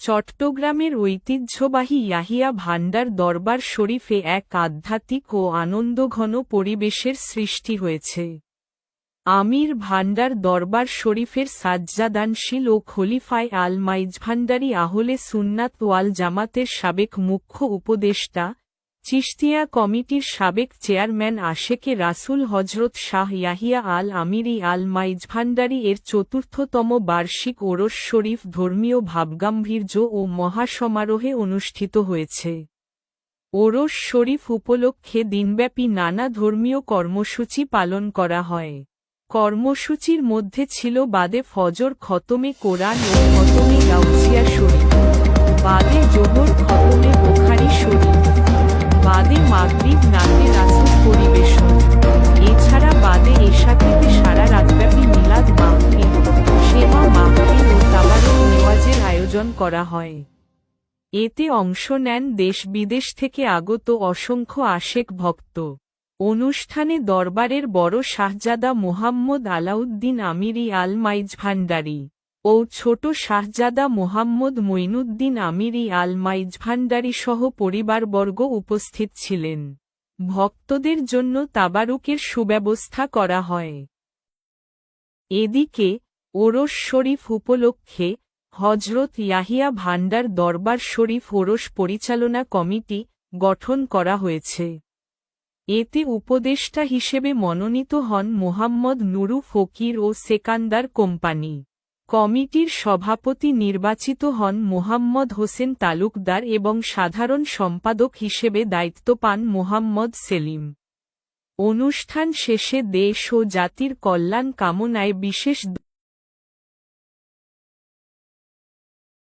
চট্টগ্রামের ঐতিহ্যবাহী ইয়াহিয়া ভান্ডার দরবার শরীফে এক আধ্যাত্মিক ও আনন্দঘন পরিবেশের সৃষ্টি হয়েছে। আমির ভান্ডার দরবার শরীফের সাজ্জাদানশীল ও খলিফায়ে আল মাইজভান্ডারী আহলে সুন্নাত ওয়াল জামাতের সাবেক মুখ্য উপদেষ্টা, চিশতিয়া কমিটির সাবেক চেয়ারম্যান আশেকে রাসূল হজরত শাহ ইয়াহিয়া আল আমিরি আল মাইজভান্ডারী এর চতুর্থতম বার্ষিক ওরস শরীফ ধর্মীয় ভাবগাম্ভীর্য ও মহাসমারোহে অনুষ্ঠিত হয়েছে। ওরস শরীফ উপলক্ষে দিনব্যাপী নানা ধর্মীয় কর্মসূচি পালন করা হয়। কর্মসূচির মধ্যে ছিল বাদে ফজর খতমে কোরআন ও খতমে গাউছিয়া শরীফ, বাদে জোহর খতমে বুখারী শরীফ, বাদে মাগরিব নাতে রাসূল পরিবেশন, এছাড়া বাদে এশা থেকে সারা রাতব্যাপী মিলাদ মাহফিল, সেমা মাহফিল ও তাবারুক নেওয়াজের আয়োজন করা হয়। এতে অংশ নেন দেশ বিদেশ থেকে আগত অসংখ্য আশেক ভক্ত। অনুষ্ঠানে দরবারের বড় শাহজাদা মুহাম্মদ আলাউদ্দিন আমিরি আল মাইজভান্ডারী ও ছোট শাহজাদা মুহাম্মদ মঈনুদ্দিন আমিরি আল মাইজভান্ডারী সহ পরিবারবর্গ উপস্থিত ছিলেন। ভক্তদের জন্য তাবারুকের সুব্যবস্থা করা হয়। এদিকে ওরস শরীফ উপলক্ষে হজরত ইয়াহিয়া ভান্ডার দরবার শরীফ ওরস পরিচালনা কমিটি গঠন করা হয়েছে। এতে উপদেষ্টা হিসেবে মনোনীত হন মোহাম্মদ নুরু ফকির ও সেকান্দার কোম্পানি। কমিটির সভাপতি নির্বাচিত হন মোহাম্মদ হোসেন তালুকদার এবং সাধারণ সম্পাদক হিসেবে দায়িত্ব পান মোহাম্মদ সেলিম। অনুষ্ঠান শেষে দেশ ও জাতির কল্যাণ কামনায় বিশেষ